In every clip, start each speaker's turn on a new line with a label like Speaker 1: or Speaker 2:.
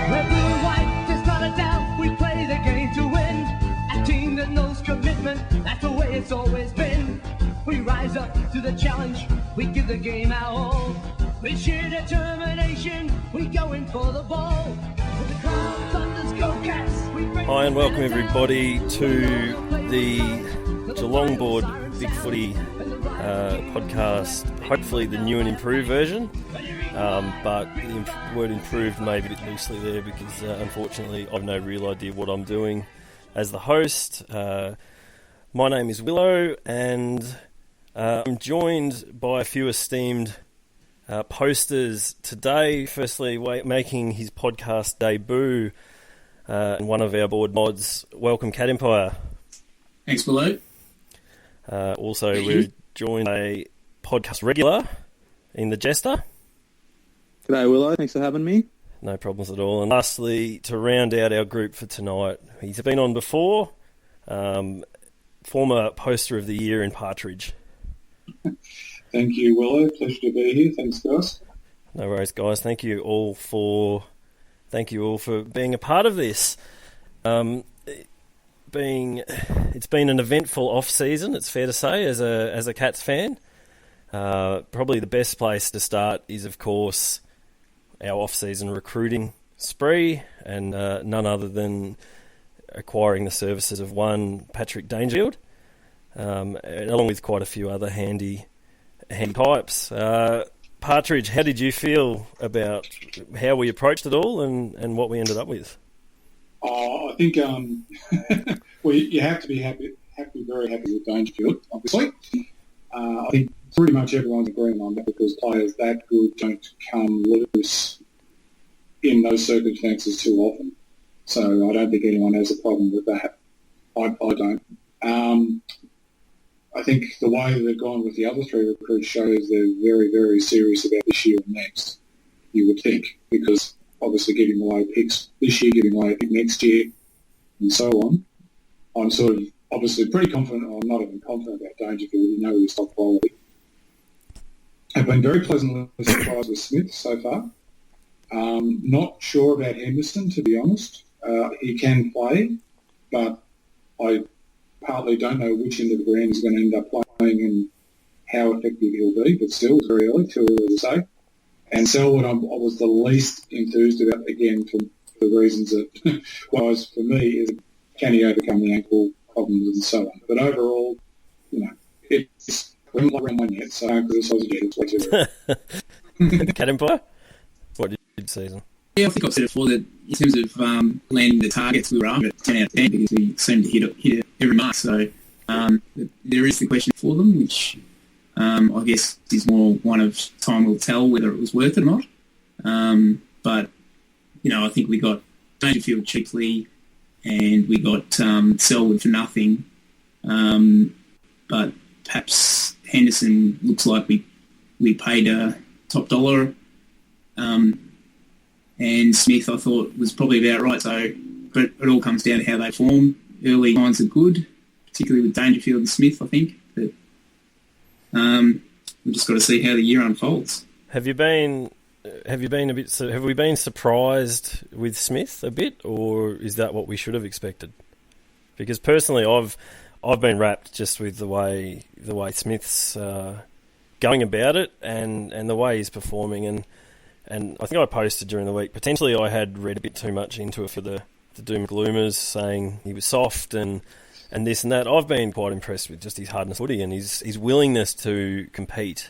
Speaker 1: We're blue and white, there's not a doubt. We play the game to win. A team that knows commitment, that's the way it's always been. We rise up to the challenge, we give the game our all. With sheer determination, we go in for the ball. With the crowd thunders, go Cats.
Speaker 2: Hi and welcome everybody to the Geelong Board BigFooty podcast. Hopefully the new and improved version, but the word improved may be a bit loosely there because unfortunately I've no real idea what I'm doing as the host. My name is Willow and I'm joined by a few esteemed posters today. Firstly, making his podcast debut, and one of our board mods. Welcome, Cat Empire.
Speaker 3: Thanks, Willow.
Speaker 2: Also, we're joined by a podcast regular in the Jester.
Speaker 4: G'day, Willow. Thanks for having me.
Speaker 2: No problems at all. And lastly, to round out our group for tonight, he's been on before, former poster of the year in Partridge.
Speaker 5: Thank you, Willow. Pleasure to be here. Thanks, guys.
Speaker 2: No worries, guys. Thank you all for being a part of this. It's been an eventful off season. It's fair to say, as a Cats fan. Probably the best place to start is, of course, our off season recruiting spree, and none other than acquiring the services of one Patrick Dangerfield, along with quite a few other handy types. Partridge, how did you feel about how we approached it all and what we ended up with?
Speaker 5: I think well, you have to be very happy with Dangerfield, obviously. I think pretty much everyone's agreeing on that because players that good don't come loose in those circumstances too often. So I don't think anyone has a problem with that. I don't. I think the way they've gone with the other three recruits shows they're very, very serious about this year and next, you would think, because obviously giving away picks this year, giving away a pick next year, and so on. I'm sort of obviously pretty confident, or not even confident about Dangerfield. You know his top quality. I've been very pleasantly surprised with Smith so far. Not sure about Henderson, to be honest. He can play, but I partly don't know which end of the ground he's going to end up playing and how effective he'll be, but still, it's very early, too early to say. And Selwood, I was the least enthused about, again, for the reasons that was for me, is can he overcome the ankle problems and so on. But overall, we haven't played round one yet, so I don't criticise again. It's way too early.
Speaker 2: Cat Empire? What did you season?
Speaker 3: Yeah, I think I've said it before that in terms of landing the targets, we were after 10 out of 10 because we seemed to hit every mark. So there is the question for them, which I guess is more one of time will tell whether it was worth it or not. But, I think we got Dangerfield cheaply and we got Selwood for nothing. But perhaps Henderson looks like we paid a top dollar. And Smith, I thought, was probably about right. So, but it all comes down to how they form. Early signs are good, particularly with Dangerfield and Smith, I think. But we've just got to see how the year unfolds.
Speaker 2: Have we been surprised with Smith a bit, or is that what we should have expected? Because personally, I've been wrapped just with the way Smith's going about it and the way he's performing. And I think I posted during the week, potentially I had read a bit too much into it for the doom and gloomers, saying he was soft and this and that. I've been quite impressed with just his hardness footy and his willingness to compete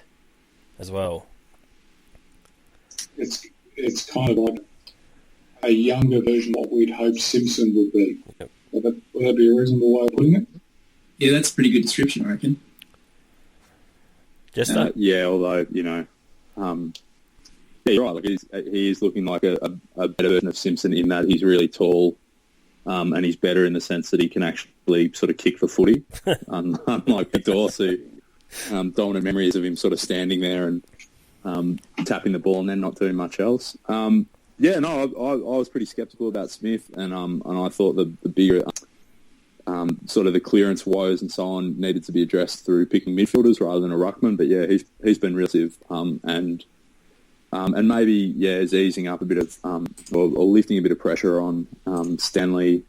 Speaker 2: as well.
Speaker 5: It's kind of like a younger version of what we'd hoped Simpson would be. Yep. Would that be a reasonable way of putting it?
Speaker 3: Yeah, that's a pretty good description, I reckon.
Speaker 2: Just that?
Speaker 4: Yeah, although, yeah, you're right. Like he is looking like a better version of Simpson in that he's really tall, and he's better in the sense that he can actually sort of kick for footy, unlike Dorsey. Dominant memories of him sort of standing there and tapping the ball and then not doing much else. I was pretty sceptical about Smith, and I thought the bigger sort of the clearance woes and so on needed to be addressed through picking midfielders rather than a ruckman. But yeah, he's been real active, and And maybe, is easing up a bit of, or lifting a bit of pressure on Stanley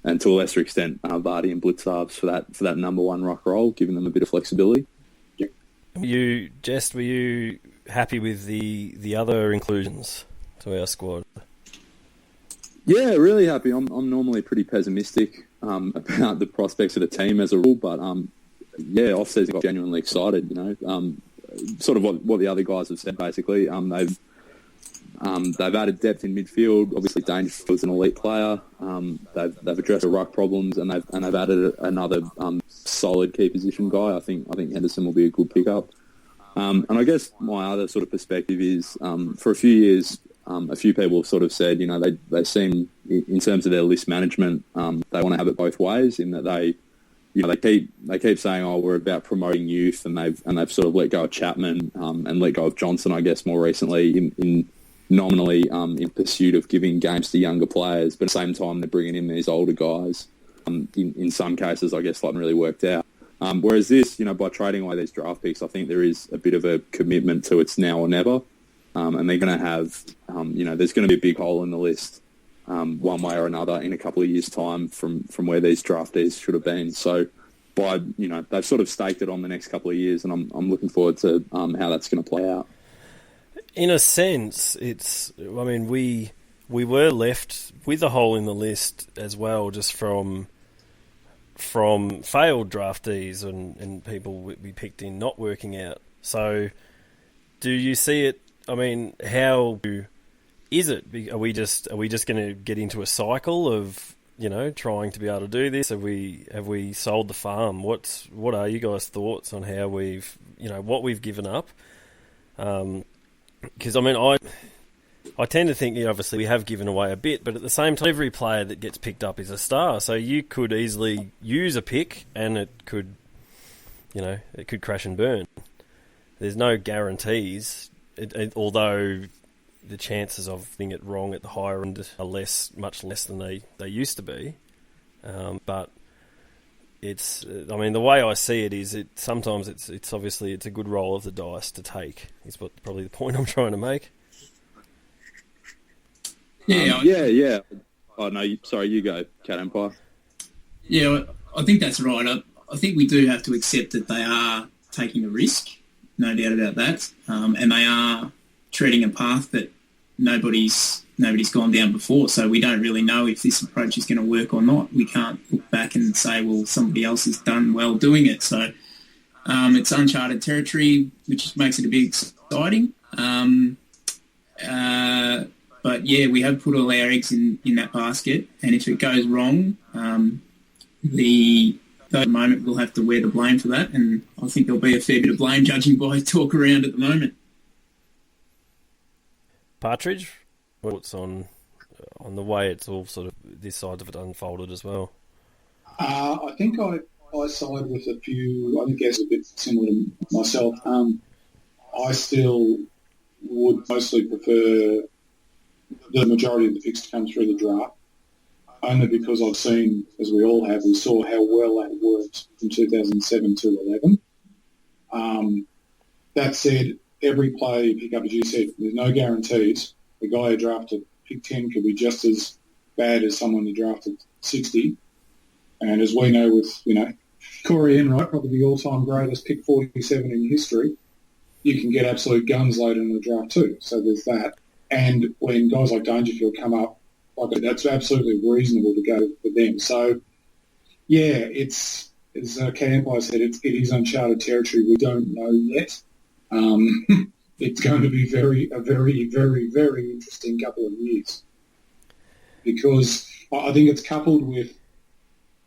Speaker 4: and to a lesser extent Vardy and Blitzarves for that number one ruck role, giving them a bit of flexibility.
Speaker 2: Were you happy with the other inclusions to our squad?
Speaker 4: Yeah, really happy. I'm normally pretty pessimistic about the prospects of the team as a rule, but off-season got genuinely excited. Sort of what the other guys have said. Basically, they've added depth in midfield. Obviously, Dangerfield's an elite player. They've addressed the ruck problems, and they've added another solid key position guy. I think Henderson will be a good pickup. And I guess my other sort of perspective is for a few years. A few people have sort of said, they seem, in terms of their list management, they want to have it both ways. In that they keep saying, "Oh, we're about promoting youth," and they've sort of let go of Chapman and let go of Johnson, I guess, more recently in nominally in pursuit of giving games to younger players. But at the same time, they're bringing in these older guys. In some cases, I guess, haven't really worked out. Whereas this, by trading away these draft picks, I think there is a bit of a commitment to it's now or never. And they're going to have, there's going to be a big hole in the list one way or another in a couple of years' time from where these draftees should have been. So, they've sort of staked it on the next couple of years, and I'm looking forward to how that's going to play out.
Speaker 2: In a sense, we were left with a hole in the list as well, just from failed draftees and people we picked in not working out. So, do you see it? How is it? Are we just going to get into a cycle of trying to be able to do this? Have we sold the farm? What are you guys' thoughts on how we've what we've given up? Because I tend to think obviously we have given away a bit, but at the same time, every player that gets picked up is a star. So you could easily use a pick, and it could crash and burn. There's no guarantees. Although the chances of getting it wrong at the higher end are much less than they used to be. But it's, the way I see it is sometimes it's obviously it's a good roll of the dice to take, is probably the point I'm trying to make.
Speaker 4: Yeah. Oh, no, sorry, you go, Cat Empire.
Speaker 3: Yeah, I think that's right. I think we do have to accept that they are taking a risk. No doubt about that. And they are treading a path that nobody's gone down before. So we don't really know if this approach is going to work or not. We can't look back and say, well, somebody else has done well doing it. So it's uncharted territory, which makes it a bit exciting. But yeah, we have put all our eggs in that basket. And if it goes wrong, at the moment we'll have to wear the blame for that, and I think there'll be a fair bit of blame judging by talk around at the moment.
Speaker 2: Partridge, what's on the way it's all sort of this side of it unfolded as well?
Speaker 5: I think I side with a few. I guess a bit similar to myself. I still would mostly prefer the majority of the picks to come through the draft. Only because I've seen, as we all have, we saw how well that worked from 2007 to 11. That said, every player you pick up, as you said, there's no guarantees. The guy who drafted pick 10 could be just as bad as someone who drafted 60. And as we know with, Corey Enright, probably the all-time greatest pick 47 in history, you can get absolute guns later in the draft too. So there's that. And when guys like Dangerfield come up, that's absolutely reasonable to go for them. So, yeah, it's, as Cat Empire said, it is uncharted territory. We don't know yet. It's going to be a very, very, very interesting couple of years, because I think it's coupled with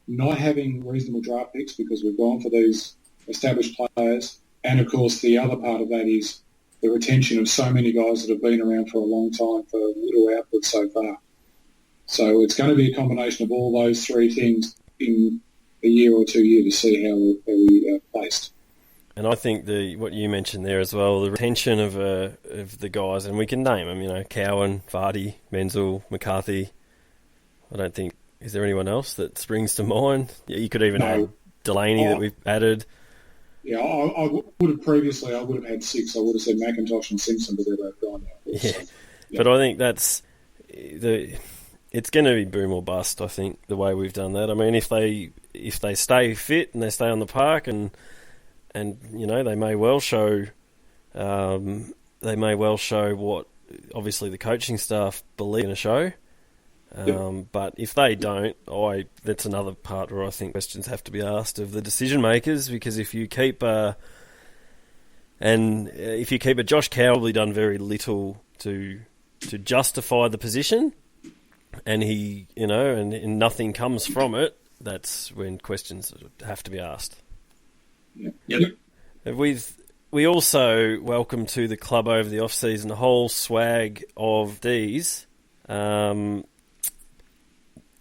Speaker 5: not having reasonable draft picks because we've gone for these established players, and, of course, the other part of that is the retention of so many guys that have been around for a long time for little output so far. So it's going to be a combination of all those three things in a year or 2 years to see how we are placed.
Speaker 2: And I think what you mentioned there as well, the retention of the guys, and we can name them, Cowan, Vardy, Menzel, McCarthy. I don't think, is there anyone else that springs to mind? Yeah, you could even add Delaney that we've added.
Speaker 5: Yeah, I would have previously, I would have had 6. I would have said McIntosh and Simpson, but they're both gone now.
Speaker 2: Yeah,
Speaker 5: So,
Speaker 2: but I think that's it's going to be boom or bust. I think the way we've done that. I mean, if they stay fit and they stay on the park and you know they may well show what obviously the coaching staff believe in a show. But if they don't, that's another part where I think questions have to be asked of the decision makers, because if you keep Josh Cow probably done very little to justify the position, and he, you know, and nothing comes from it, that's when questions have to be asked.
Speaker 3: Yep.
Speaker 2: We also welcome to the club over the off-season a whole swag of Ds.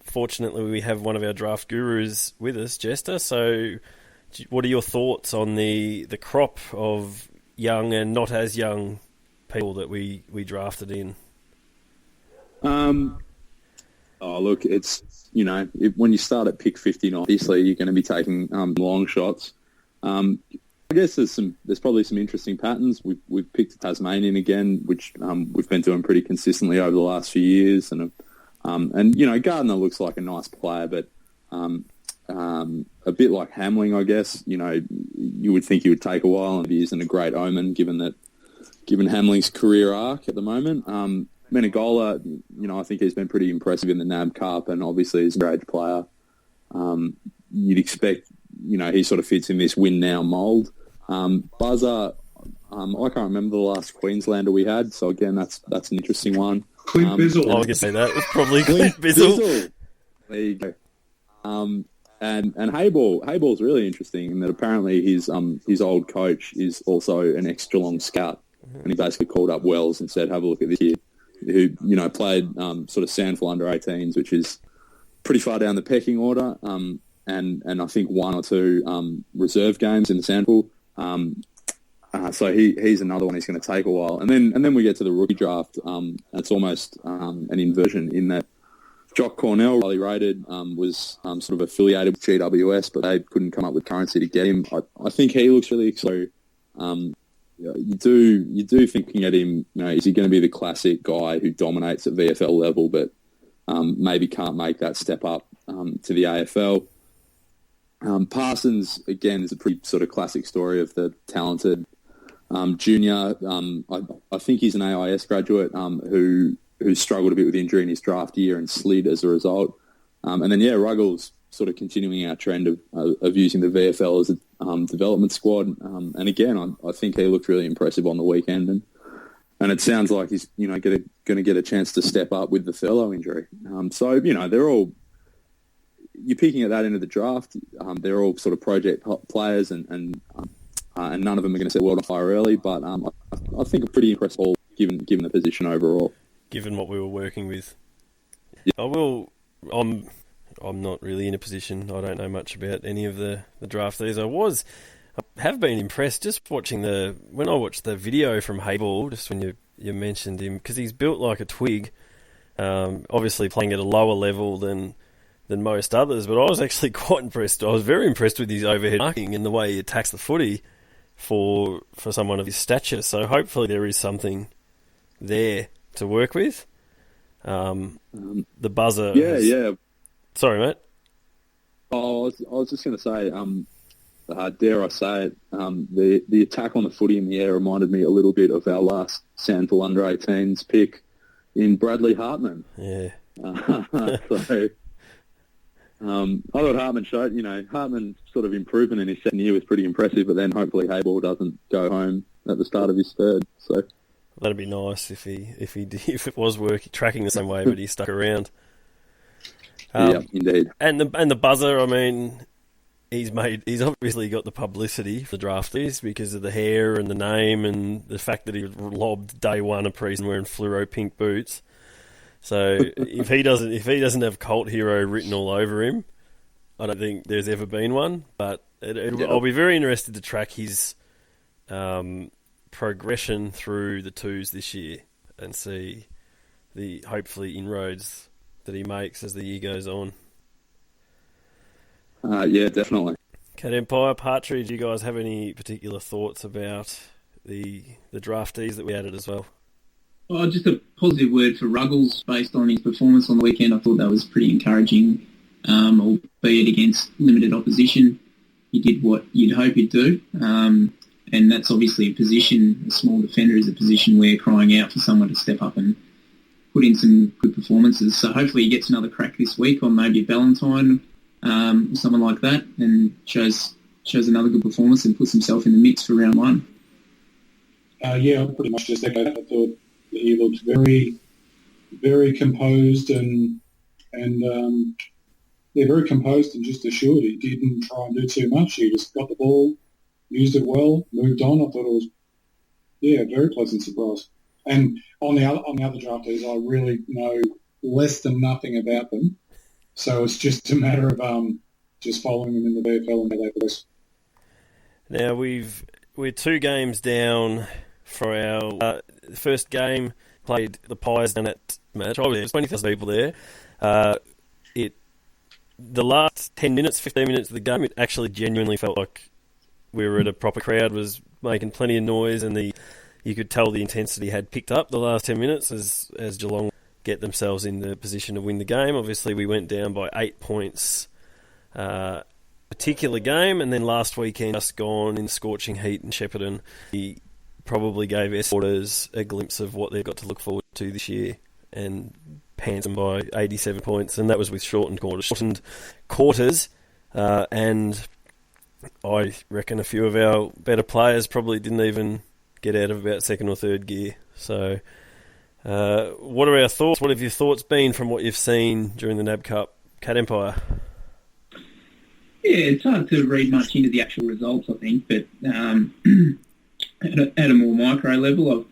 Speaker 2: Fortunately, we have one of our draft gurus with us, Jester. So what are your thoughts on the crop of young and not as young people that we drafted in?
Speaker 4: Look, it's, you know, when you start at pick 59, obviously you're going to be taking long shots. I guess there's probably some interesting patterns. We've picked a Tasmanian again, which we've been doing pretty consistently over the last few years, and you know, Gardner looks like a nice player, but a bit like Hamling, I guess. You know, you would think he would take a while, and he isn't a great omen given Hamling's career arc at the moment. Menegola, you know, I think he's been pretty impressive in the NAB Cup, and obviously he's a great player. You'd expect, you know, he sort of fits in this win now mould. Buzzer, I can't remember the last Queenslander we had, so again, that's an interesting one.
Speaker 5: Clint Bizzle.
Speaker 2: I was going to say that was probably Clint Bizzle.
Speaker 4: There you go. And Hayball's really interesting in that apparently his old coach is also an extra long scout, and he basically called up Wells and said, "Have a look at this kid who, you know, played sort of Sandful under 18s, which is pretty far down the pecking order, and I think one or two reserve games in the Sandful." So he's another one he's going to take a while. And then we get to the rookie draft. It's almost an inversion in that Jock Cornell, highly rated, was sort of affiliated with GWS, but they couldn't come up with currency to get him. I think he looks really exciting. You do thinking at him, you know, is he going to be the classic guy who dominates at VFL level, but maybe can't make that step up to the AFL? Parsons, again, is a pretty sort of classic story of the talented junior. I think he's an AIS graduate who struggled a bit with injury in his draft year and slid as a result. And then, Ruggles sort of continuing our trend of using the VFL as a development squad. And again, I think he looked really impressive on the weekend. And it sounds like he's, you know, going to get a chance to step up with the Thurlow injury. So, you know, you're picking at that end of the draft. They're all sort of project players, and none of them are going to set world on fire early. But I think a pretty impressive haul given the position overall.
Speaker 2: Given what we were working with,
Speaker 4: yeah.
Speaker 2: I'm not really in a position. I don't know much about any of the draftees. I have been impressed just watching when I watched the video from Hayball, just when you mentioned him, because he's built like a twig. Obviously playing at a lower level than most others, but I was actually quite impressed. I was very impressed with his overhead marking and the way he attacks the footy for someone of his stature. So hopefully there is something there to work with. The buzzer.
Speaker 4: Yeah.
Speaker 2: Sorry, mate.
Speaker 4: Oh, I was just going to say, dare I say it, the attack on the footy in the air reminded me a little bit of our last Sandful under 18s pick in Bradley Hartman.
Speaker 2: Yeah.
Speaker 4: So. I thought Hartman showed, you know, Hartman's sort of improvement in his second year was pretty impressive, but then hopefully Hayball doesn't go home at the start of his third. So
Speaker 2: that'd be nice if it was tracking the same way, but he stuck around.
Speaker 4: Yeah, indeed.
Speaker 2: And the buzzer, I mean, he's obviously got the publicity for the draftees because of the hair and the name and the fact that he lobbed day one of pre-season wearing fluoro pink boots. So if he doesn't have cult hero written all over him, I don't think there's ever been one. But I'll be very interested to track his progression through the twos this year and see the hopefully inroads that he makes as the year goes on.
Speaker 4: Yeah, definitely.
Speaker 2: Cat Empire, Partridge, do you guys have any particular thoughts about the draftees that we added as well?
Speaker 3: Oh, just a positive word for Ruggles based on his performance on the weekend. I thought that was pretty encouraging, albeit against limited opposition. He did what you'd hope he'd do, and that's obviously a position, a small defender is a position where crying out for someone to step up and put in some good performances. So hopefully he gets another crack this week on maybe a Ballantyne or someone like that, and shows another good performance and puts himself in the mix for round one.
Speaker 5: Yeah, I pretty much just echoed that. I thought he looked very, very composed and very composed and just assured. He didn't try and do too much. He just got the ball, used it well, moved on. I thought it was, a very pleasant surprise. And on the other draftees, I really know less than nothing about them. So it's just a matter of just following them in the VFL and how they progress.
Speaker 2: Now we're 2 games down for our first game. Played the Pies down at match. Oh, there's 20,000 people there. The last 10 minutes, 15 minutes of the game, it actually genuinely felt like we were at a proper crowd, was making plenty of noise, and you could tell the intensity had picked up the last 10 minutes as Geelong get themselves in the position to win the game. Obviously, we went down by 8 points particular game, and then last weekend, just gone in scorching heat in Shepparton, he probably gave S supporters a glimpse of what they've got to look forward to this year, and pants them by 87 points, and that was with shortened quarters, and I reckon a few of our better players probably didn't even get out of about second or third gear. So what are our thoughts? What have your thoughts been from what you've seen during the NAB Cup Cat Empire?
Speaker 3: Yeah, it's hard to read much into the actual results, I think, but at a more micro level,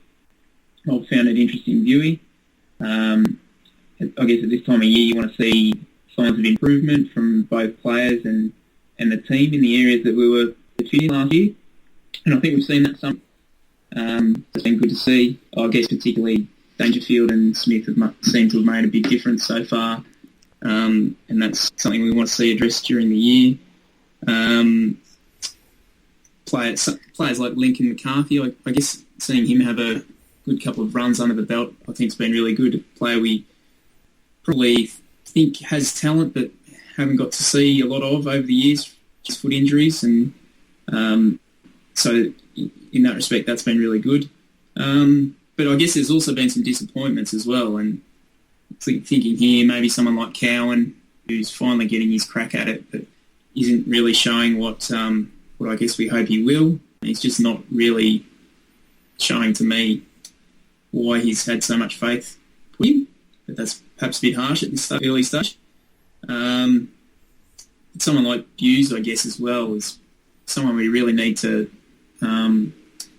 Speaker 3: I've found it interesting viewing. I guess at this time of year you want to see signs of improvement from both players and the team in the areas that we were fitting last year. And I think we've seen that some. It's been good to see. I guess particularly Dangerfield and Smith seem to have made a big difference so far. And that's something we want to see addressed during the year. Players like Lincoln McCarthy, I guess seeing him have a good couple of runs under the belt, I think has been really good. A player we probably think has talent but haven't got to see a lot of over the years, just foot injuries, and so in that respect that's been really good. But I guess there's also been some disappointments as well, and thinking here maybe someone like Cowan, who's finally getting his crack at it but isn't really showing what I guess we hope he will. He's just not really showing to me why he's had so much faith put in, but that's perhaps a bit harsh at this early stage. Someone like Hughes, I guess, as well, is someone we really need to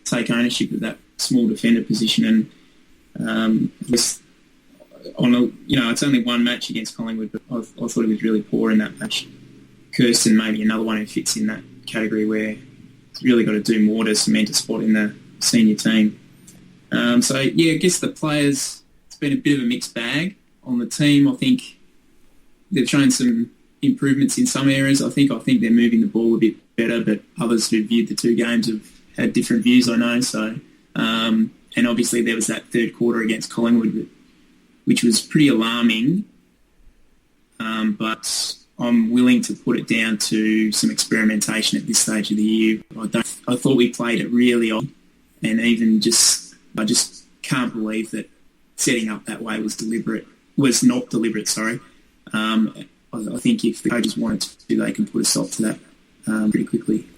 Speaker 3: take ownership of that small defender position. And it's only one match against Collingwood, but I thought he was really poor in that match. Kirsten, maybe another one who fits in that category where he's really got to do more to cement a spot in the senior team. I guess the players, it's been a bit of a mixed bag. On the team, I think they've shown some improvements in some areas. I think they're moving the ball a bit better, but others who viewed the 2 games have had different views, I know. So, and obviously there was that third quarter against Collingwood, which was pretty alarming. But I'm willing to put it down to some experimentation at this stage of the year. I thought we played it really odd, and I just can't believe that setting up that way was not deliberate. I think if the coaches wanted to, they can put a stop to that pretty quickly.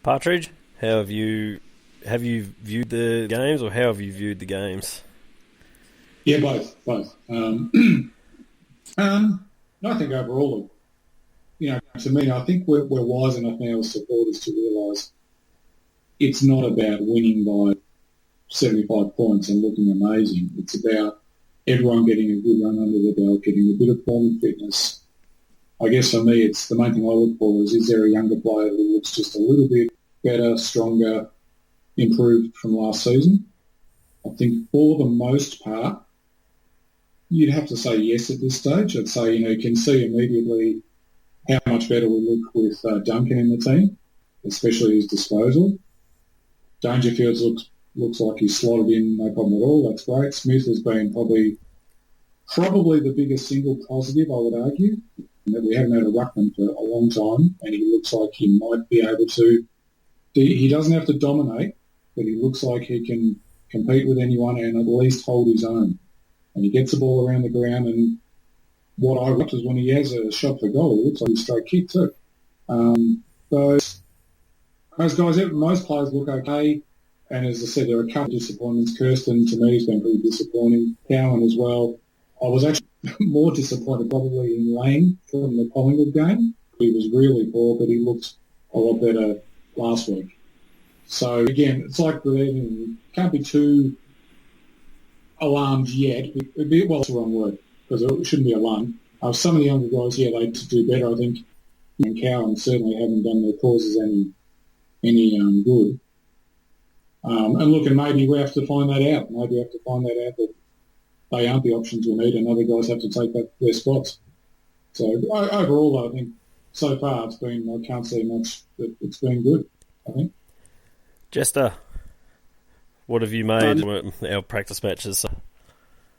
Speaker 2: Partridge, how have you viewed the games, or how have you viewed the games?
Speaker 5: Yeah, both. I think overall, to me, I think we're wise enough now as supporters to realise it's not about winning by 75 points and looking amazing. It's about everyone getting a good run under the belt, getting a bit of form and fitness. I guess for me, it's the main thing I look for is there a younger player who looks just a little bit better, stronger, improved from last season? I think for the most part, you'd have to say yes at this stage. I'd say, you can see immediately how much better we look with Duncan in the team, especially his disposal. Dangerfield looks looks like he's slotted in, no problem at all. That's great. Smith has been probably the biggest single positive, I would argue, that we haven't had a ruckman for a long time, and he looks like he might be able to. He doesn't have to dominate, but he looks like he can compete with anyone and at least hold his own. And he gets the ball around the ground, and what I watch is when he has a shot for goal, it looks like a straight kick too. So most players look okay, and as I said, there are a couple of disappointments. Kirsten, to me, has been pretty disappointing. Cowan as well. I was actually more disappointed probably in Lane from the Collingwood game. He was really poor, but he looked a lot better last week. So again, it's like you can't be too alarmed yet. Well, that's the wrong word, because it shouldn't be alarmed. Some of the younger guys, they do better. I think Cowan certainly haven't done their causes any good. And look, and maybe we have to find that out. Maybe we have to find that out that they aren't the options we need, and other guys have to take their spots. So overall, though, I think so far I can't see much that it's been good, I think.
Speaker 2: Jester, what have you made our practice matches?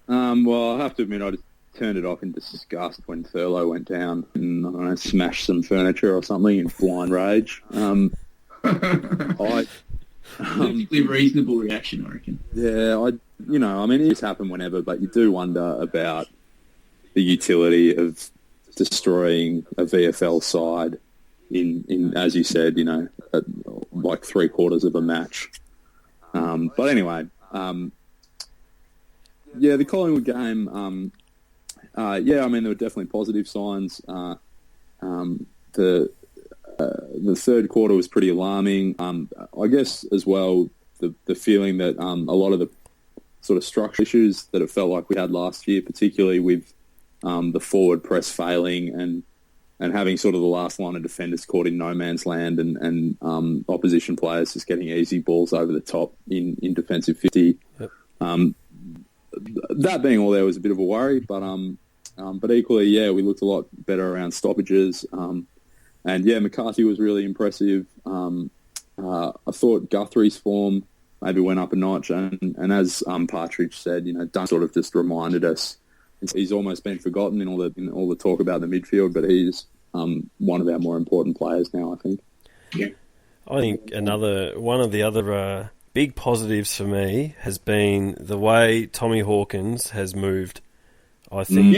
Speaker 4: Well, I have to admit, I just turned it off in disgust when Thurlow went down and, I don't know, smashed some furniture or something in blind rage.
Speaker 3: Perfectly reasonable reaction, I reckon.
Speaker 4: Yeah, it's happened whenever, but you do wonder about the utility of destroying a VFL side in as you said, like 3/4 of a match. But anyway, the Collingwood game, there were definitely positive signs. The third quarter was pretty alarming. I guess as well, the feeling that a lot of the sort of structural issues that it felt like we had last year, particularly with the forward press failing and having sort of the last line of defenders caught in no man's land and opposition players just getting easy balls over the top in defensive 50. Yep. That being all there was a bit of a worry, but equally, we looked a lot better around stoppages. McCarthy was really impressive. I thought Guthrie's form maybe went up a notch, and as Partridge said, Dunn sort of just reminded us he's almost been forgotten in all the talk about the midfield, but he's one of our more important players now, I think.
Speaker 5: Yeah,
Speaker 2: I think one of the other big positives for me has been the way Tommy Hawkins has moved. I think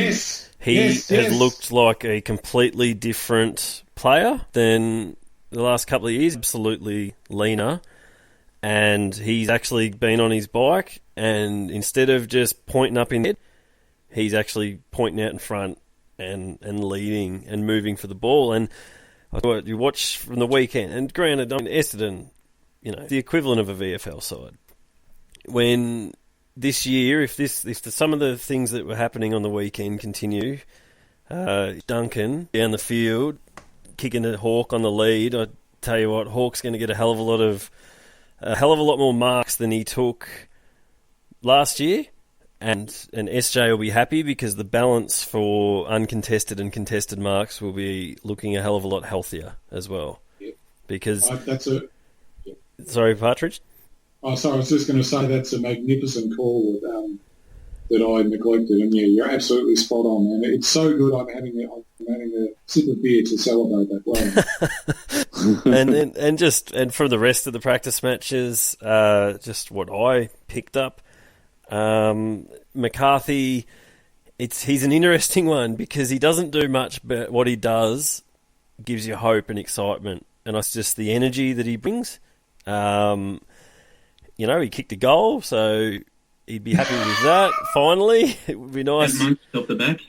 Speaker 2: he has looked like a completely different player than the last couple of years. Absolutely leaner, and he's actually been on his bike, and instead of just pointing up in the head, he's actually pointing out in front and leading and moving for the ball. And I thought you watch from the weekend, and granted, Essendon, the equivalent of a VFL side. When this year, if some of the things that were happening on the weekend continue, Duncan down the field, kicking a Hawk on the lead, I tell you what, Hawk's going to get a hell of a lot more marks than he took last year. And SJ will be happy because the balance for uncontested and contested marks will be looking a hell of a lot healthier as well.
Speaker 5: Yep.
Speaker 2: Because
Speaker 5: that's a. Yep.
Speaker 2: Sorry, Partridge.
Speaker 5: Oh, sorry. I was just going to say that's a magnificent call that I neglected, and you're absolutely spot on, man. It's so good. I'm having a sip of beer to celebrate that way.
Speaker 2: and for the rest of the practice matches, just what I picked up. McCarthy, he's an interesting one because he doesn't do much, but what he does gives you hope and excitement, and it's just the energy that he brings. He kicked a goal, so he'd be happy with that. Finally, it would be nice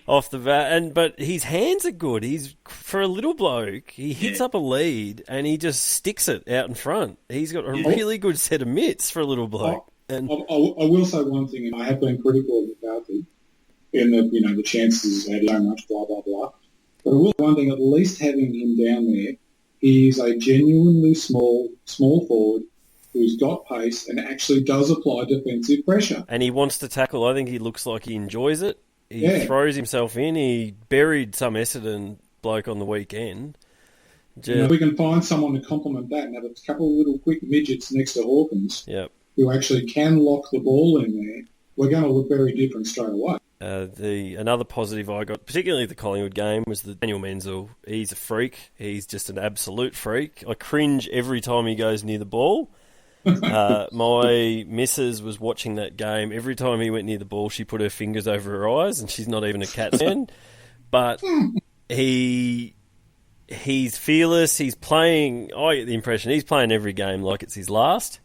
Speaker 2: off the bat. But his hands are good. He's for a little bloke. He hits up a lead and he just sticks it out in front. He's got a really good set of mitts for a little bloke. And
Speaker 5: I will say one thing, and I have been critical of McCarthy in that, the chances had so much, blah, blah, blah. But I will say one thing, at least having him down there, he's a genuinely small forward who's got pace and actually does apply defensive pressure.
Speaker 2: And he wants to tackle. I think he looks like he enjoys it. He throws himself in. He buried some Essendon bloke on the weekend.
Speaker 5: We can find someone to complement that and have a couple of little quick midgets next to Hawkins.
Speaker 2: Yep.
Speaker 5: who actually can lock the ball in there, we're going to look very different straight away.
Speaker 2: Another positive I got, particularly the Collingwood game, was that Daniel Menzel. He's a freak. He's just an absolute freak. I cringe every time he goes near the ball. My missus was watching that game. Every time he went near the ball, she put her fingers over her eyes, and she's not even a Cats fan. But he's fearless. He's playing. I get the impression he's playing every game like it's his last.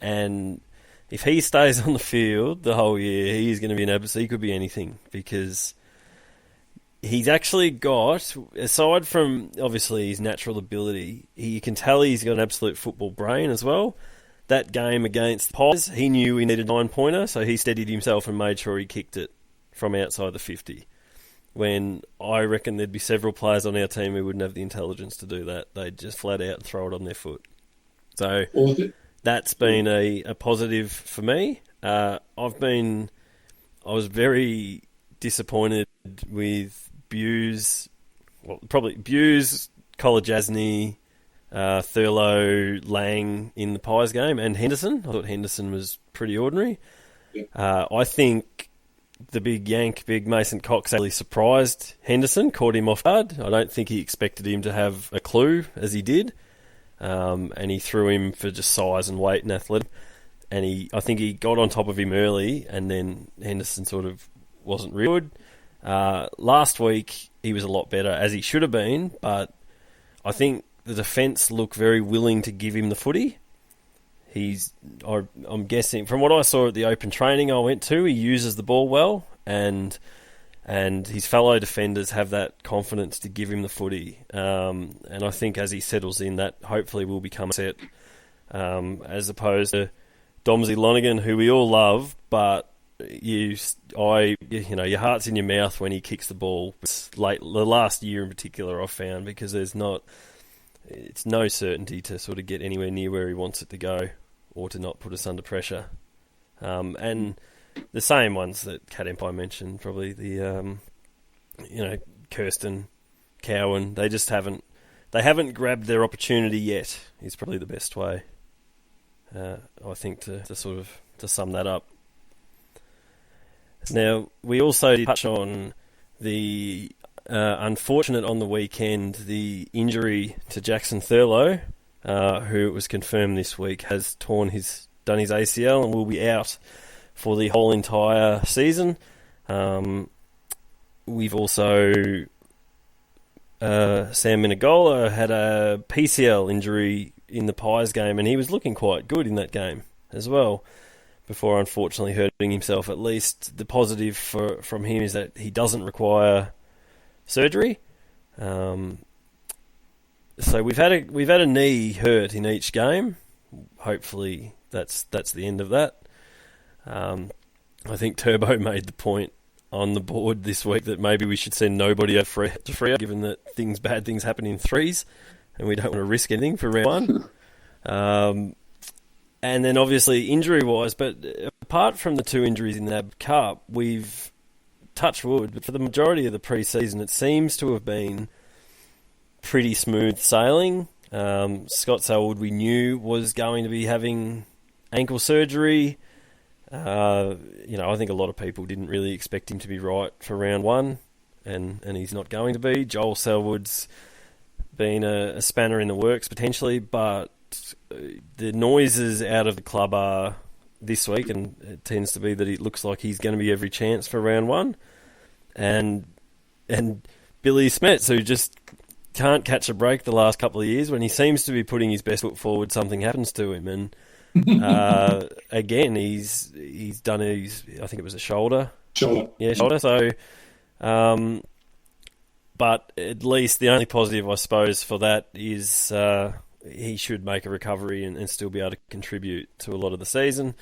Speaker 2: And if he stays on the field the whole year, he is going to be an absolute. He could be anything, because he's actually got, aside from obviously his natural ability, you can tell he's got an absolute football brain as well. That game against the Pies, he knew he needed a 9-pointer, so he steadied himself and made sure he kicked it from outside the 50. When I reckon there'd be several players on our team who wouldn't have the intelligence to do that. They'd just flat out throw it on their foot. So that's been a positive for me. I was very disappointed with Buse, Kolajasny, Thurlow, Lang in the Pies game, and Henderson. I thought Henderson was pretty ordinary. Yeah. I think the big Mason Cox actually surprised Henderson, caught him off guard. I don't think he expected him to have a clue, as he did. And he threw him for just size and weight and athletic. And I think he got on top of him early, and then Henderson sort of wasn't real good. Last week, he was a lot better, as he should have been, but I think the defence look very willing to give him the footy. I'm guessing, from what I saw at the open training I went to, he uses the ball well, and his fellow defenders have that confidence to give him the footy. And I think as he settles in, that hopefully will become a set, as opposed to Domsey Lonergan, who we all love, but your heart's in your mouth when he kicks the ball. It's late, the last year in particular, I've found, because it's no certainty to sort of get anywhere near where he wants it to go, or to not put us under pressure. And the same ones that Cat Empire mentioned, probably the Kirsten, Cowan, they haven't grabbed their opportunity yet, is probably the best way, I think, to sum that up. Now, we also did touch on the unfortunate on the weekend, the injury to Jackson Thurlow, who it was confirmed this week has done his ACL and will be out for the whole entire season. We've also Sam Minagola had a PCL injury in the Pies game, and he was looking quite good in that game as well, before unfortunately hurting himself. At least the positive from him is that he doesn't require surgery. So we've had a knee hurt in each game. Hopefully that's the end of that. I think Turbo made the point on the board this week that maybe we should send nobody to Freo, given that bad things happen in threes, and we don't want to risk anything for round one. And then obviously injury-wise, but apart from the 2 injuries in the NAB Cup, we've touched wood, but for the majority of the pre-season, it seems to have been pretty smooth sailing. Scott Selwood, we knew, was going to be having ankle surgery. I think a lot of people didn't really expect him to be right for round one, and he's not going to be. Joel Selwood's been a spanner in the works potentially, but the noises out of the club are this week, and it tends to be that it looks like he's going to be every chance for round one. And Billy Smets, who just can't catch a break the last couple of years, when he seems to be putting his best foot forward, something happens to him. And again, he's done I think it was a shoulder. Yeah, shoulder. So, but at least the only positive, I suppose, for that is he should make a recovery and still be able to contribute to a lot of the season.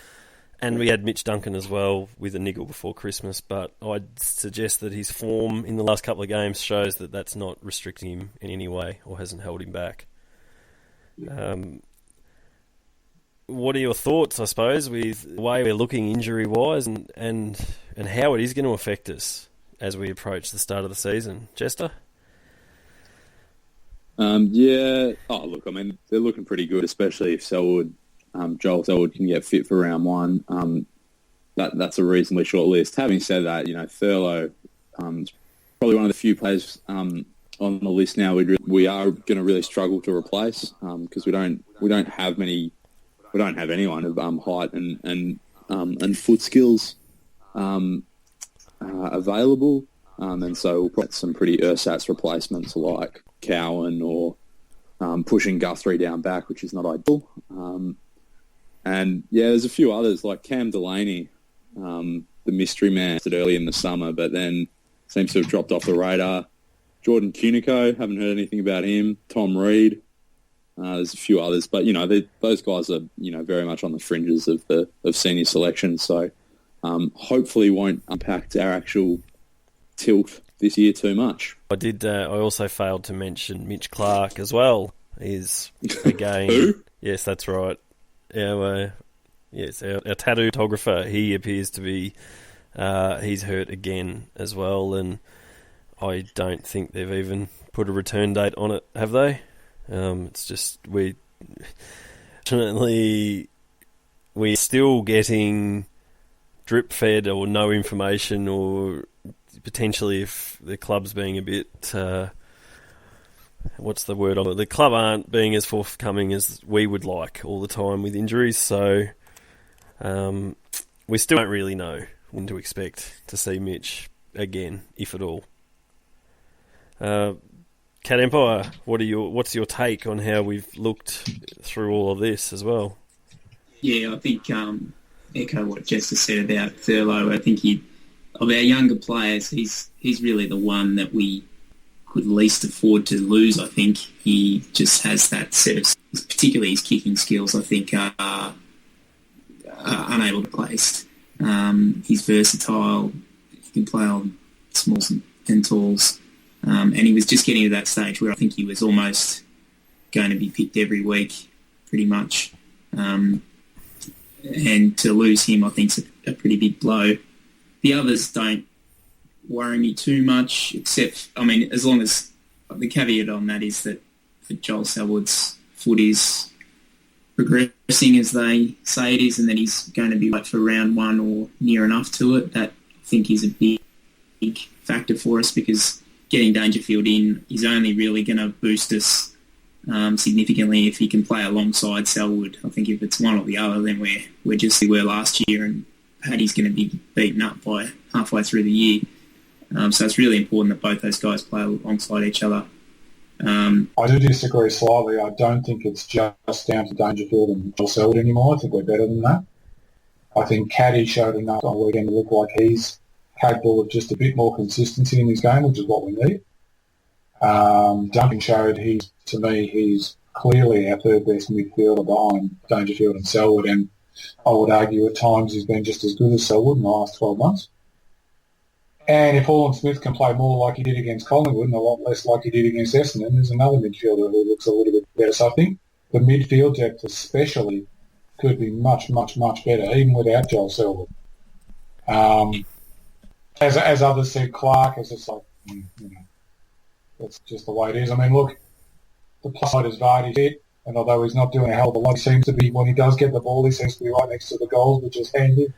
Speaker 2: And we had Mitch Duncan as well with a niggle before Christmas, but I'd suggest that his form in the last couple of games shows that that's not restricting him in any way or hasn't held him back. What are your thoughts, I suppose, with the way we're looking injury-wise and how it is going to affect us as we approach the start of the season? Jester?
Speaker 4: Yeah. Oh, look, I mean, they're looking pretty good, especially if Selwood Joel Selwood can get fit for round one, that's a reasonably short list. Having said that, Thurlow is probably one of the few players on the list now we are going to really struggle to replace because we don't have anyone of height and foot skills available, and so we'll put some pretty ersatz replacements like Cowan or pushing Guthrie down back, which is not ideal. And there's a few others like Cam Delaney, the mystery man, early in the summer, but then seems to have dropped off the radar. Jordan Cunico, haven't heard anything about him. Tom Reed, there's a few others, but those guys are very much on the fringes of senior selection. So hopefully won't impact our actual tilt this year too much.
Speaker 2: I also failed to mention Mitch Clark as well. He's again.
Speaker 4: Who?
Speaker 2: Yes, that's right. Our tattoo photographer. He appears to be. He's hurt again as well, and I don't think they've even put a return date on it, have they? It's just we're still getting drip fed or no information, or potentially if the club's being a bit what's the word on it? The club aren't being as forthcoming as we would like all the time with injuries, so we still don't really know when to expect to see Mitch again, if at all. Cat Empire, what's your take on how we've looked through all of this as well?
Speaker 3: Yeah, I think echo what Jess has said about Thurlow. I think of our younger players, he's really the one that we could least afford to lose. I think he just has that set of, particularly his kicking skills, I think are unable to be placed. He's versatile. He can play on smalls and talls. And he was just getting to that stage where I think he was almost going to be picked every week, pretty much. And to lose him, I think, is a pretty big blow. The others don't worry me too much, except, as long as the caveat on that is that Joel Selwood's foot is progressing as they say it is, and that he's going to be right for round one or near enough to it. That, I think, is a big factor for us, because getting Dangerfield in is only really going to boost us significantly if he can play alongside Selwood. I think if it's one or the other, then we're just where we were last year, and Paddy's going to be beaten up by halfway through the year. So it's really important that both those guys play alongside each other.
Speaker 5: I do disagree slightly. I don't think it's just down to Dangerfield and Joel Selwood anymore. I think we're better than that. I think Caddy showed enough on the weekend to look like he's capable of just a bit more consistency in his game, which is what we need. Duncan showed he's clearly our third best midfielder behind Dangerfield and Selwood, and I would argue at times he's been just as good as Selwood in the last 12 months. And if Hall and Smith can play more like he did against Collingwood and a lot less like he did against Essendon, there's another midfielder who looks a little bit better. So I think the midfield depth especially could be much, much, much better, even without Joel Selwood. As others said, Clark is just like, that's just the way it is. Look, the plus side is Vardy hit, and although he's not doing a hell of a lot, he seems to be, when he does get the ball, he seems to be right next to the goals, which is handy.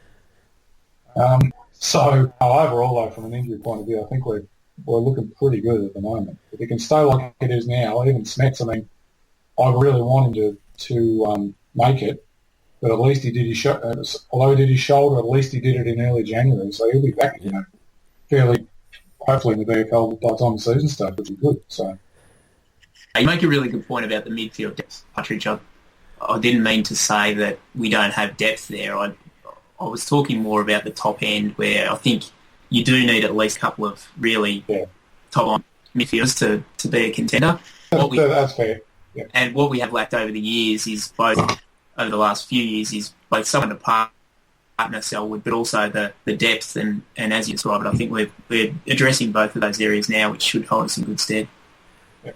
Speaker 5: So overall, though, from an injury point of view, I think we're looking pretty good at the moment. If it can stay like it is now, even Smets, I really want him to make it, but at least he did his although he did his shoulder, at least he did it in early January, so he'll be back, fairly, hopefully in the VFL by the time the season starts, which will be good. So
Speaker 3: you make a really good point about the midfield depth, Partridge. I didn't mean to say that we don't have depth there. I was talking more about the top end, where I think you do need at least a couple of really top midfielders to be a contender.
Speaker 5: That's fair. Yeah.
Speaker 3: And what we have lacked over the years is over the last few years, is both someone to partner Selwood, but also the depth. And as you described, I think we're addressing both of those areas now, which should hold us in good stead.
Speaker 5: Yeah.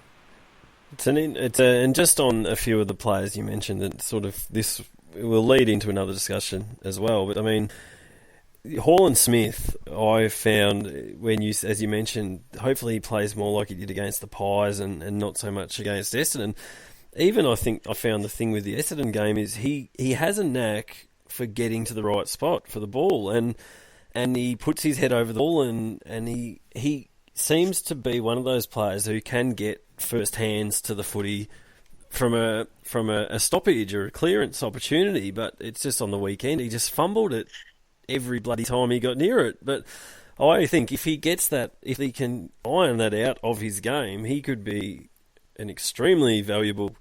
Speaker 2: And just on a few of the players you mentioned, that sort of this will lead into another discussion as well. But Hall and Smith, I found, as you mentioned, hopefully he plays more like he did against the Pies and not so much against Essendon. even I think I found the thing with the Essendon game is he has a knack for getting to the right spot for the ball, and he puts his head over the ball, and he seems to be one of those players who can get first hands to the footy from a stoppage or a clearance opportunity, but it's just on the weekend he just fumbled it every bloody time he got near it. But I think if he gets that, if he can iron that out of his game, he could be an extremely valuable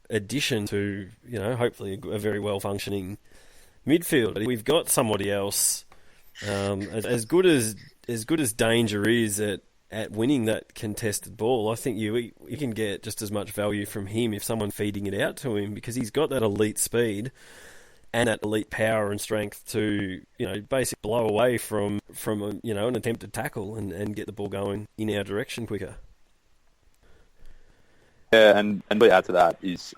Speaker 2: addition to, hopefully a very well functioning midfield. We've got somebody else as good as Danger is at winning that contested ball. I think you can get just as much value from him if someone feeding it out to him, because he's got that elite speed and that elite power and strength to, basically blow away from an attempted tackle and get the ball going in our direction quicker.
Speaker 4: Yeah, and to add to that is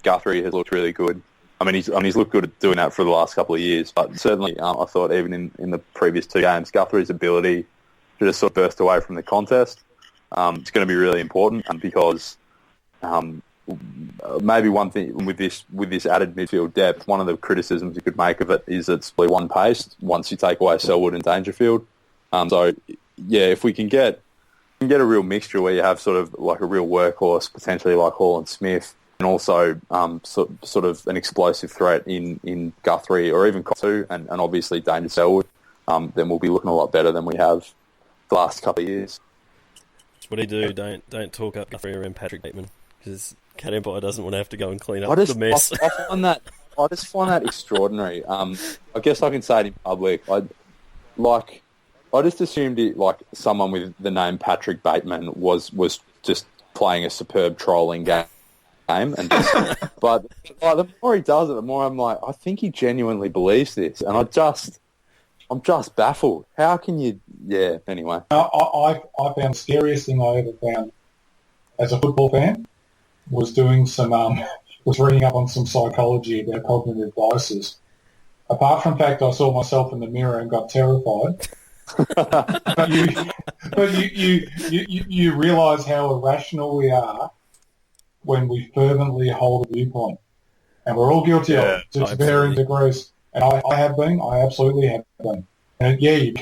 Speaker 4: Guthrie has looked really good. I mean, he's looked good at doing that for the last couple of years, but certainly I thought even in the previous 2 games, Guthrie's ability to just sort of burst away from the contest, it's going to be really important, because maybe one thing with this added midfield depth, one of the criticisms you could make of it is it's one-paced once you take away Selwood and Dangerfield. So yeah, if we can get a real mixture where you have sort of like a real workhorse, potentially like Hall and Smith, and also sort of an explosive threat in Guthrie or even Kotu, and obviously Danger Selwood, then we'll be looking a lot better than we have the last couple of years.
Speaker 2: What do you do? Don't talk up Guthrie around Patrick Bateman, because Cat Empire doesn't want to have to go and clean up the mess.
Speaker 4: I just find that extraordinary. I guess I can say it in public. I just assumed someone with the name Patrick Bateman was just playing a superb trolling game, and but the more he does it, the more I'm like, I think he genuinely believes this, and I'm just baffled. How can you? Yeah. Anyway,
Speaker 5: I found the scariest thing I ever found as a football fan was doing was reading up on some psychology about cognitive biases. Apart from the fact I saw myself in the mirror and got terrified. but you realise how irrational we are when we fervently hold a viewpoint, and we're all guilty of it to varying degrees. And I absolutely have been. And you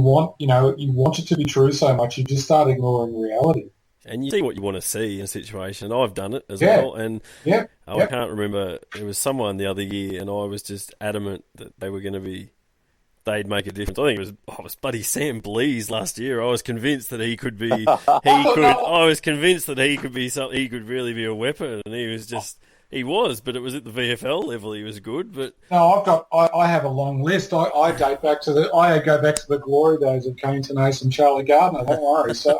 Speaker 5: want it to be true so much, you just start ignoring reality.
Speaker 2: And you see what you want to see in a situation. I've done it as well, and I can't remember. There was someone the other year, and I was just adamant that they were going to be. They'd make a difference. I think it was bloody Sam Blease last year. I was convinced that he could be. I was convinced that he could be something. He could really be a weapon, and he was just. He was, but it was at the VFL level. He was good, but
Speaker 5: no, I have a long list. I go back to the glory days of Kane Tenace and Charlie Gardner. Don't worry. So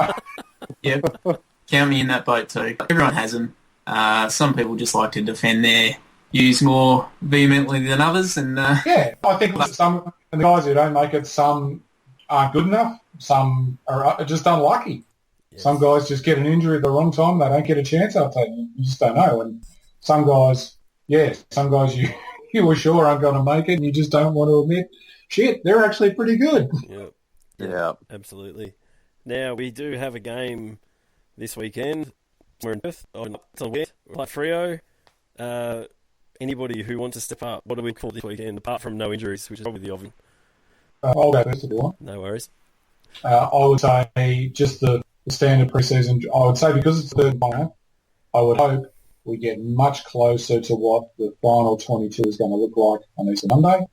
Speaker 6: yeah, count me in that boat too. Everyone has them. Some people just like to defend their views more vehemently than others, and
Speaker 5: I think some the guys who don't make it, some aren't good enough. Some are just unlucky. Yes. Some guys just get an injury at the wrong time. They don't get a chance after. You just don't know. And some guys you were sure aren't going to make it, and you just don't want to admit, shit, they're actually pretty good.
Speaker 2: Yeah, absolutely. Now, we do have a game this weekend. We're in Perth. We'll play Freo. Anybody who wants to step up, what do we call this weekend, apart from no injuries, which is probably the obvious?
Speaker 5: I'll go first if you want.
Speaker 2: No worries.
Speaker 5: I would say just the standard pre-season. I would say because it's the third final, I would hope we get much closer to what the final 22 is going to look like on Easter Monday.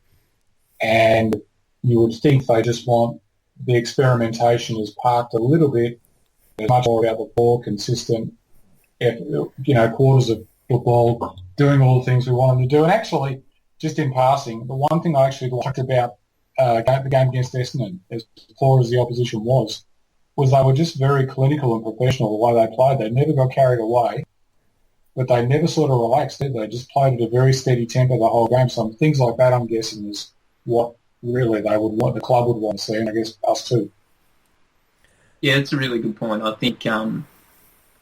Speaker 5: And you would think they just want the experimentation is parked a little bit. There's much more about the more consistent, quarters of football, doing all the things we want them to do. And actually, just in passing, the one thing I actually liked about the game against Essendon, as poor as the opposition was they were just very clinical and professional the way they played. They never got carried away, but they never sort of relaxed, did they? Just played at a very steady tempo the whole game. So things like that, I'm guessing, is what really they would want, the club would want to see, and I guess us too.
Speaker 6: Yeah, it's a really good point. I think that's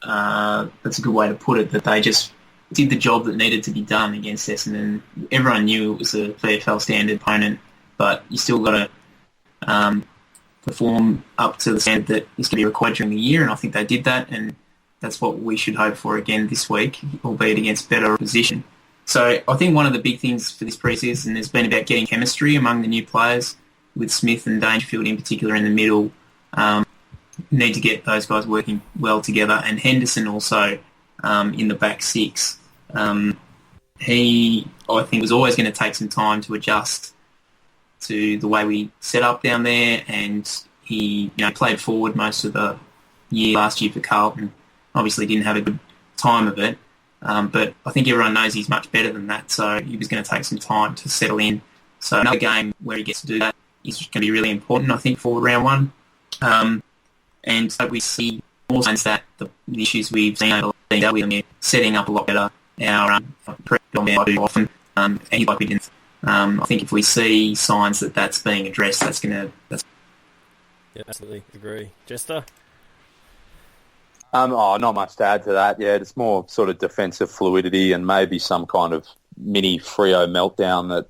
Speaker 6: a good way to put it, that they just did the job that needed to be done against Essendon. Everyone knew it was a VFL standard opponent, but you still got to perform up to the standard that is going to be required during the year, and I think they did that, and that's what we should hope for again this week, albeit against better opposition. So I think one of the big things for this pre-season has been about getting chemistry among the new players, with Smith and Dangerfield in particular in the middle. Need to get those guys working well together, and Henderson also in the back six. He, I think, was always going to take some time to adjust to the way we set up down there, and he played forward most of the year last year for Carlton. Obviously didn't have a good time of it, but I think everyone knows he's much better than that, so he was going to take some time to settle in. So another game where he gets to do that is going to be really important, I think, for round one. And so we see more signs that the issues we've seen over the dealt with, setting up a lot better. Our prep on there too often, and like we didn't. I think if we see signs that that's being addressed, that's going to...
Speaker 2: Yeah, absolutely agree. Jester?
Speaker 4: Not much to add to that. Yeah, it's more sort of defensive fluidity and maybe some kind of mini Freo meltdown that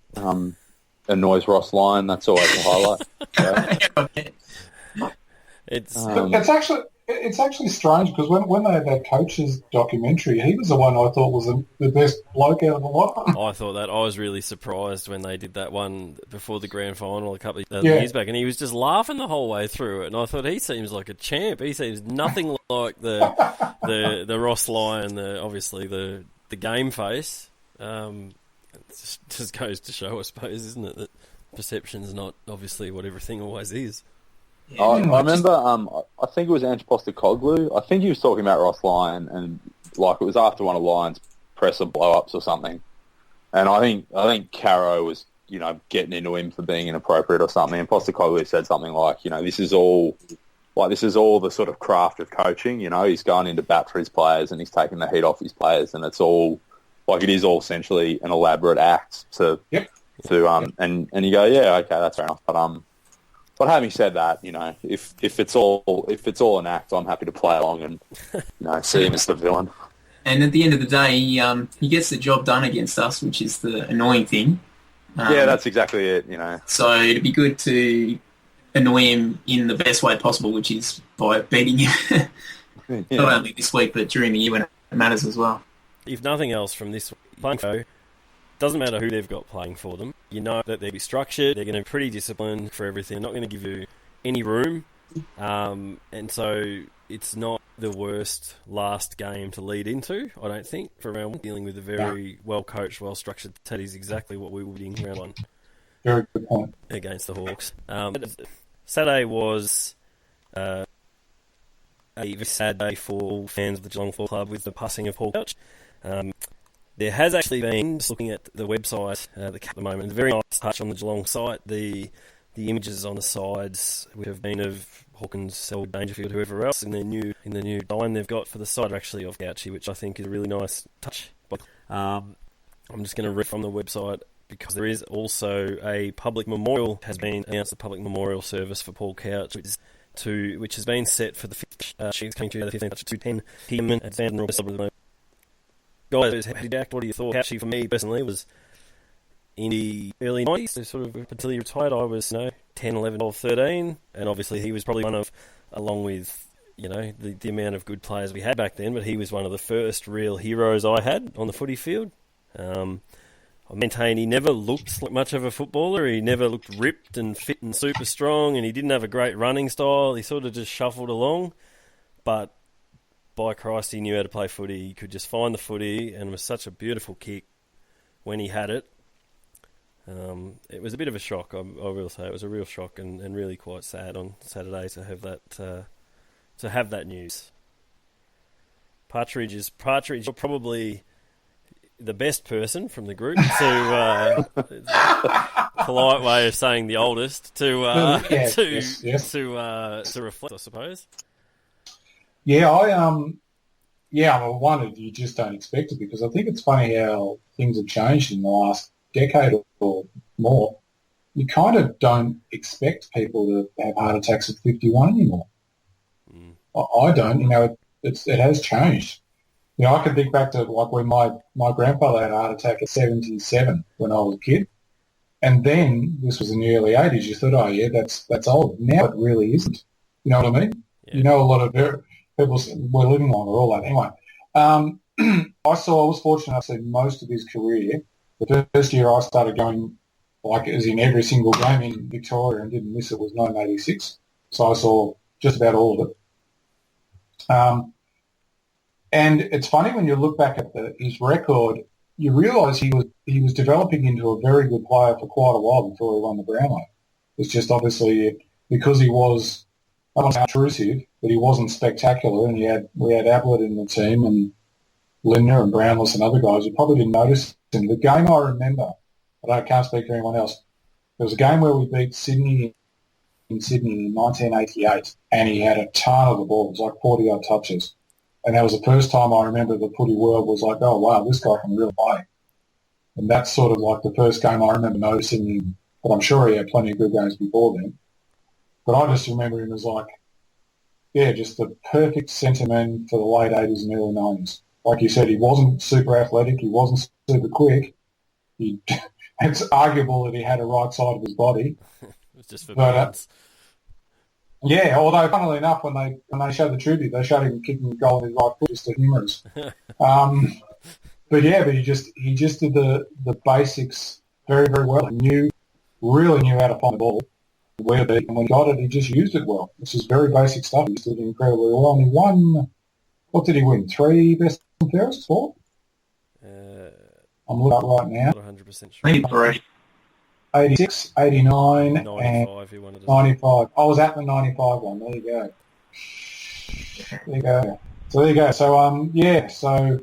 Speaker 4: annoys Ross Lyon. That's always a highlight.
Speaker 5: It's actually strange because when they had that coach's documentary, he was the one I thought was the best bloke out of the lot.
Speaker 2: I thought that. I was really surprised when they did that one before the grand final a couple of years back, and he was just laughing the whole way through it. And I thought, he seems like a champ. He seems nothing like the Ross Lyon, obviously the game face. It just goes to show, I suppose, isn't it, that perception's not obviously what everything always is.
Speaker 4: Yeah, I remember, I think it was Ange Postecoglou. I think he was talking about Ross Lyon, and like it was after one of Lyon's presser blow-ups or something. And I think Caro was, getting into him for being inappropriate or something. And Postecoglou said something like, this is all the sort of craft of coaching. He's going into bat for his players and he's taking the heat off his players, and it's all it is all essentially an elaborate act and you go, yeah, okay, that's fair enough. But having said that, if it's all an act, I'm happy to play along and see him as the villain.
Speaker 6: And at the end of the day, he gets the job done against us, which is the annoying thing.
Speaker 4: Yeah, that's exactly it.
Speaker 6: So it'd be good to annoy him in the best way possible, which is by beating him not only this week but during the year when it matters as well.
Speaker 2: If nothing else from this playing show, doesn't matter who they've got playing for them. You know that they'll be structured. They're going to be pretty disciplined for everything. They're not going to give you any room. And so it's not the worst last game to lead into, I don't think, for round one. Dealing with a very well-coached, well-structured team is exactly what we will be in round one.
Speaker 5: Very good point.
Speaker 2: Against the Hawks. Saturday was a very sad day for all fans of the Geelong Football Club with the passing of Paul Couch. There has actually been, just looking at the website at the moment, a very nice touch on the Geelong site. The images on the sides would have been of Hawkins, Selwood, Dangerfield, whoever else in the new line they've got for the side are actually of Gouchy, which I think is a really nice touch. I'm just going to read from the website because there is also a public memorial has been announced, a public memorial service for Paul Couch, which has been set for the 5th, coming to the 15th to 2:10 p.m. at Vandenberg Suburb. Guys, how did you act? What do you thought? Couchy, for me personally, was in the early 90s, so sort of until he retired. I was 10, 11, 12, 13, and obviously he was probably one of, along with the amount of good players we had back then, but he was one of the first real heroes I had on the footy field. I maintain he never looked like much of a footballer. He never looked ripped and fit and super strong, and he didn't have a great running style. He sort of just shuffled along, but by Christ, he knew how to play footy. He could just find the footy, and it was such a beautiful kick when he had it. It was a bit of a shock, I will say. It was a real shock and really quite sad on Saturday to have that news. Partridge, you're probably the best person from the group to polite way of saying the oldest to reflect, I suppose.
Speaker 5: Yeah, I'm one you just don't expect it, because I think it's funny how things have changed in the last decade or more. You kind of don't expect people to have heart attacks at 51 anymore. I don't. It has changed. I can think back to like when my grandfather had a heart attack at 77 when I was a kid, and then this was in the early 80s. You thought, oh yeah, that's old. Now it really isn't. You know what I mean? Yeah. A lot of people were living longer, all that. Anyway, I was fortunate to see most of his career. The first year I started going, like, as in every single game in Victoria and didn't miss it, was 1986. So I saw just about all of it. And it's funny when you look back at his record, you realise he was developing into a very good player for quite a while before he won the Brownlow. It's just obviously because he was not intrusive, but he wasn't spectacular, and we had Ablett in the team and Lindner and Brownless and other guys. You probably didn't notice him. The game I remember, but I can't speak for anyone else. There was a game where we beat Sydney in 1988, and he had a ton of the ball. It was like 40-odd touches. And that was the first time I remember the footy world was like, oh, wow, this guy can really play. And that's sort of like the first game I remember noticing him. But I'm sure he had plenty of good games before then. But I just remember him as like, yeah, just the perfect centreman for the late 80s and early 90s. Like you said, he wasn't super athletic. He wasn't super quick. It's arguable that he had a right side of his body.
Speaker 2: It was just for balance.
Speaker 5: Yeah, although funnily enough, when they showed the tribute, they showed him kicking the goal with his right foot, just to humour us. But he just did the basics very, very well. He really knew how to find the ball, where to be, and when he got it, he just used it well. This is very basic stuff. He just did it incredibly well. And he won, what did he win? 3 best and fairest? 4? I'm looking up right now.
Speaker 2: Not 100% sure.
Speaker 5: 86, 89,
Speaker 2: 95,
Speaker 5: and
Speaker 2: he won it.
Speaker 5: 95. I was at the 95 one. There you go. So there you go. So, so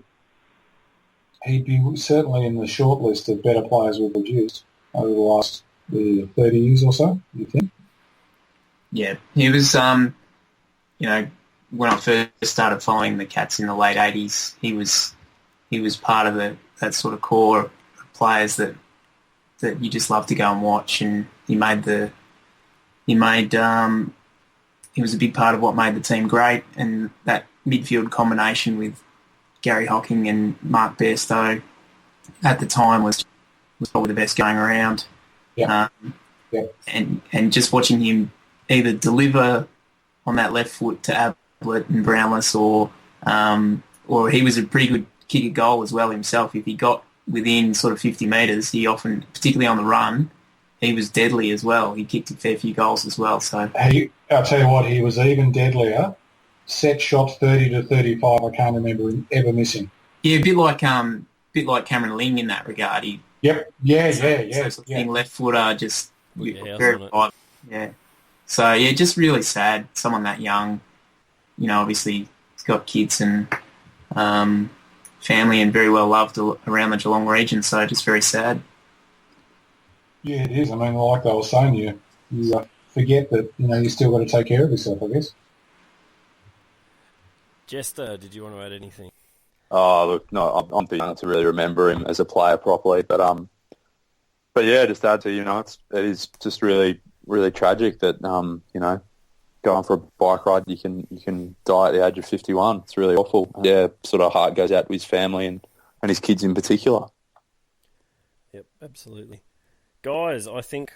Speaker 5: he'd be certainly in the short list of better players we've produced over the last 30 years or so, you think?
Speaker 6: Yeah, he was, when I first started following the Cats in the late 80s, he was part of that sort of core of players that you just love to go and watch, and he was a big part of what made the team great, and that midfield combination with Gary Hocking and Mark Bairstow at the time was probably the best going around.
Speaker 5: Yeah.
Speaker 6: And just watching him either deliver on that left foot to Ablett and Brownless, or he was a pretty good kick a goal as well himself. If he got within sort of 50 metres, he often, particularly on the run, he was deadly as well. He kicked a fair few goals as well. So
Speaker 5: I'll tell you what, he was even deadlier. Set shots 30 to 35. I can't remember him ever missing.
Speaker 6: Yeah, a bit like Cameron Ling in that regard.
Speaker 5: Yep. Yeah.
Speaker 6: Left footer, just
Speaker 2: very
Speaker 6: violent. Yeah. So yeah, just really sad. Someone that young, obviously he's got kids and family and very well loved around the Geelong region. So just very sad.
Speaker 5: Yeah, it is. I mean, like I was saying, you forget that you still got to take care of yourself, I guess.
Speaker 2: Jester, did you want to add anything?
Speaker 4: Oh, look, no, I'm too young to really remember him as a player properly, but yeah, just add to it is just really, really tragic that going for a bike ride you can die at the age of 51. It's really awful. Yeah, sort of heart goes out to his family and his kids in particular.
Speaker 2: Yep, absolutely. Guys, I think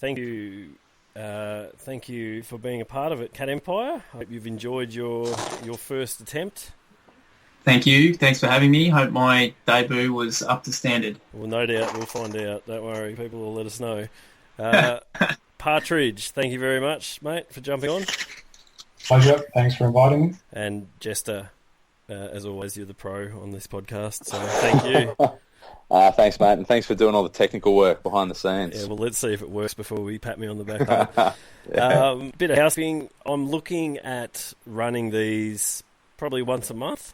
Speaker 2: thank you for being a part of it, Cat Empire. Hope you've enjoyed your first attempt.
Speaker 6: Thank you. Thanks for having me. Hope my debut was up to standard.
Speaker 2: Well, no doubt. We'll find out. Don't worry. People will let us know. Partridge, thank you very much, mate, for jumping on.
Speaker 5: Pleasure. Thanks for inviting me.
Speaker 2: And Jester, as always, you're the pro on this podcast, so thank you.
Speaker 4: Thanks, mate, and thanks for doing all the technical work behind the scenes.
Speaker 2: Yeah, well, let's see if it works before we pat me on the back. Bit of housekeeping. I'm looking at running these probably once a month.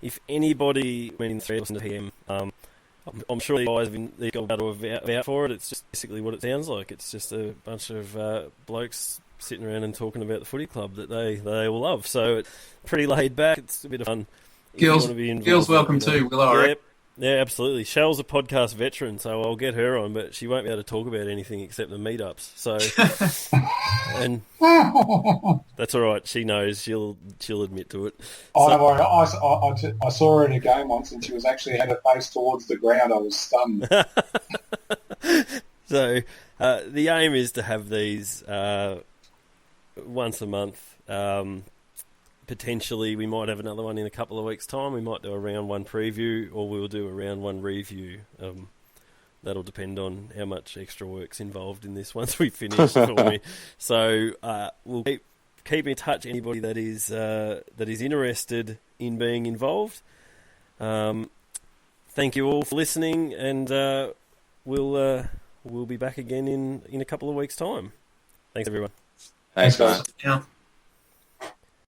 Speaker 2: If anybody in 3 listen to him, I'm sure you guys have got to have out for it. It's just basically what it sounds like. It's just a bunch of blokes sitting around and talking about the footy club that they all love. So it's pretty laid back. It's a bit of fun.
Speaker 6: Girls welcome too, Will I?
Speaker 2: Yeah, absolutely. Shell's a podcast veteran, so I'll get her on, but she won't be able to talk about anything except the meetups. So, and that's all right. She knows. She'll admit to it.
Speaker 5: Don't worry. I saw her at a game once, and she had her face towards the ground. I was stunned.
Speaker 2: So, the aim is to have these once a month. Potentially, we might have another one in a couple of weeks' time. We might do a round one preview, or we'll do a round one review. That'll depend on how much extra work's involved in this once we finish for me. So we'll keep in touch. Anybody that is interested in being involved. Thank you all for listening, and we'll be back again in a couple of weeks' time. Thanks, everyone.
Speaker 7: Thanks, guys.
Speaker 6: Yeah.